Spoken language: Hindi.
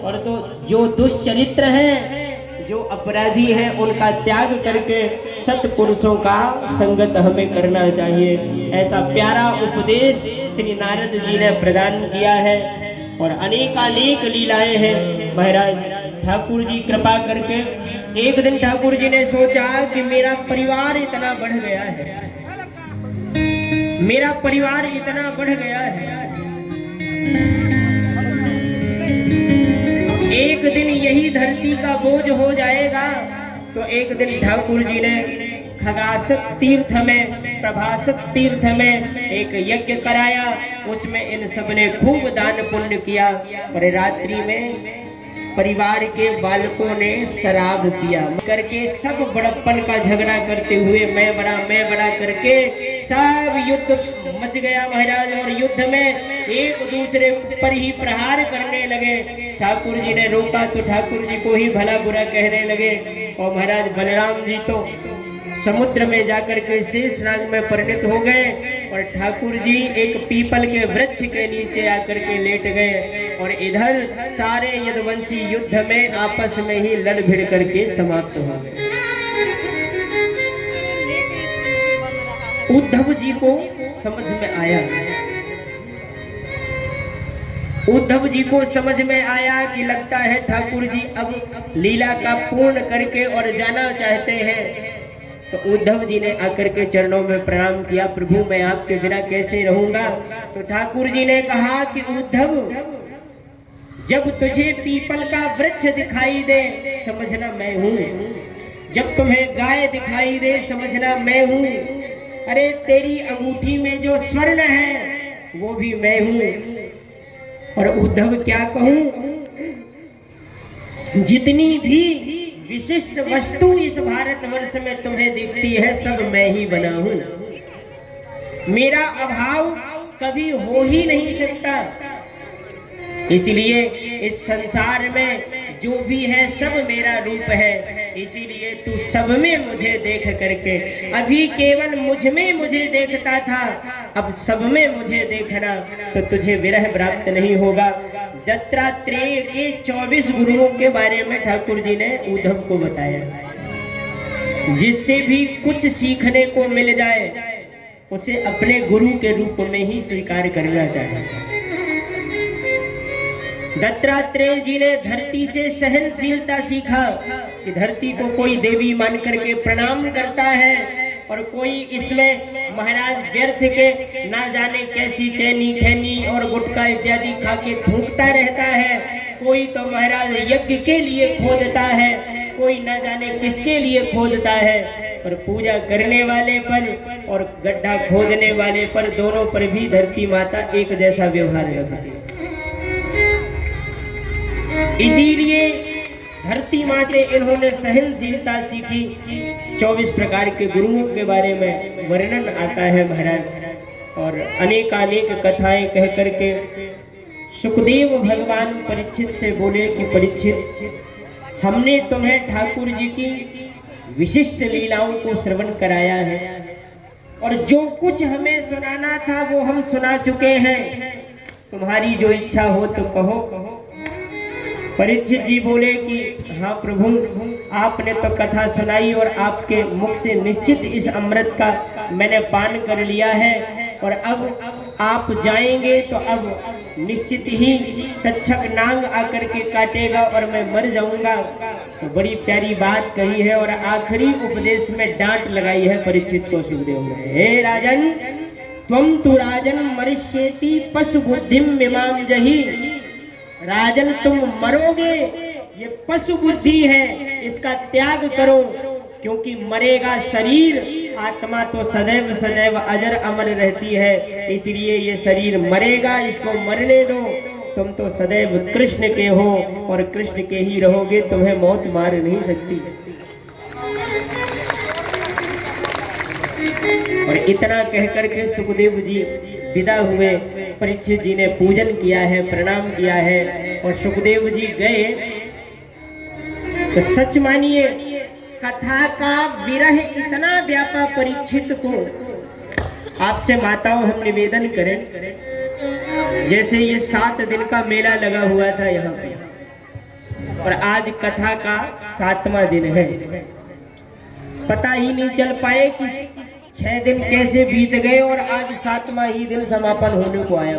और तो जो दुष्चरित्र हैं, जो अपराधी हैं, उनका त्याग करके सत्पुरुषों का संगत हमें करना चाहिए। ऐसा प्यारा उपदेश श्री नारद जी ने प्रदान किया है और अनेकानेक लीलाएं हैं। महाराज ठाकुर जी कृपा करके एक दिन ठाकुर जी ने सोचा कि मेरा परिवार इतना बढ़ गया है, मेरा परिवार इतना बढ़ गया है, एक दिन यही धरती का बोझ हो जाएगा। तो एक दिन ठाकुर जी ने खगासत तीर्थ में, प्रभासत तीर्थ में एक यज्ञ कराया। उसमें इन सब ने खूब दान पुण्य किया। और रात्रि में परिवार के बालकों ने शराब पिया करके सब बड़प्पन का झगड़ा करते हुए मैं बड़ा करके सब युद्ध मच गया महाराज। और युद्ध में एक दूसरे पर ही प्रहार करने लगे। ठाकुर जी ने रोका तो ठाकुर जी को ही भला बुरा कहने लगे। और महाराज बलराम जी तो समुद्र में जाकर के शेषनाग में परिणत हो गए और ठाकुर जी एक पीपल के वृक्ष के नीचे आकर के लेट गए। और इधर सारे यदुवंशी युद्ध में आपस में ही लड़ भिड़ करके समाप्त हो गए। उद्धव जी को समझ में आया, उद्धव जी को समझ में आया कि लगता है ठाकुर जी अब लीला का पूर्ण करके और जाना चाहते हैं। तो उद्धव जी ने आकर के चरणों में प्रणाम किया, प्रभु मैं आपके बिना कैसे रहूंगा। तो ठाकुर जी ने कहा कि उद्धव, जब तुझे पीपल का वृक्ष दिखाई दे समझना मैं हूं, जब तुम्हें गाय दिखाई दे समझना मैं हूं, अरे तेरी अंगूठी में जो स्वर्ण है वो भी मैं हूं। और उद्धव क्या कहूं, जितनी भी विशिष्ट वस्तु इस भारतवर्ष में तुम्हें दिखती है सब मैं ही बना हूं, मेरा अभाव कभी हो ही नहीं सकता। इसलिए इस संसार में जो भी है सब मेरा रूप है। इसीलिए तू सब में मुझे देख करके, अभी केवल मुझ में मुझे देखता था, अब सब में मुझे देखना तो तुझे विरह प्राप्त नहीं होगा। दत्तात्रेय के 24 गुरुओं के बारे में ठाकुर जी ने उद्धव को बताया। जिससे भी कुछ सीखने को मिल जाए उसे अपने गुरु के रूप में ही स्वीकार करना चाहिए। दत्तात्रेय जी ने धरती से सहनशीलता सीखा कि धरती को कोई देवी मान करके प्रणाम करता है और कोई इसमें महाराज व्यर्थ के ना जाने कैसी चैनी खैनी और गुटखा इत्यादि खा के थूकता रहता है। कोई तो महाराज यज्ञ के लिए खोदता है, कोई ना जाने किसके लिए खोदता है। और पूजा करने वाले पर और गड्ढा खोदने वाले पर, दोनों पर भी धरती माता एक जैसा व्यवहार रखती है। इसीलिए धरती माँ से इन्होंने सहनशीलता सीखी। 24 प्रकार के गुरुओं के बारे में वर्णन आता है महाराज। और अनेकानेक कथाएं कह करके सुखदेव भगवान परीक्षित से बोले कि परीक्षित, हमने तुम्हें ठाकुर जी की विशिष्ट लीलाओं को श्रवण कराया है और जो कुछ हमें सुनाना था वो हम सुना चुके हैं। तुम्हारी जो इच्छा हो तो कहो। परीक्षित जी बोले कि हाँ प्रभु, आपने तो कथा सुनाई और आपके मुख से निश्चित इस अमृत का मैंने पान कर लिया है और अब आप जाएंगे तो अब निश्चित ही तक्षक नाग आकर के काटेगा और मैं मर जाऊंगा। तो बड़ी प्यारी बात कही है और आखिरी उपदेश में डांट लगाई है परीक्षित को सुखदेव ने। हे राजन, त्वं तु राजन मरिष्येति पशु बुद्धिम मिमां जहि। राजन तुम मरोगे, ये पशु बुद्धि है, इसका त्याग करो, क्योंकि मरेगा शरीर, आत्मा तो सदैव सदैव अजर अमर रहती है। इसलिए ये शरीर मरेगा, इसको मरने दो। तुम तो सदैव कृष्ण के हो और कृष्ण के ही रहोगे, तुम्हें मौत मार नहीं सकती। और इतना कहकर के सुखदेव जी विदा हुए। परीक्षित जी ने पूजन किया है, प्रणाम किया है और सुखदेव जी गए। तो सच मानिए कथा का विरह इतना व्यापा परीक्षित को। आपसे माताओं हम निवेदन करें, जैसे ये 7 दिन का मेला लगा हुआ था यहाँ पे, और आज कथा का 7वां दिन है। पता ही नहीं चल पाए कि 6 दिन कैसे बीत गए और आज 7वां ही दिन समापन होने को आया।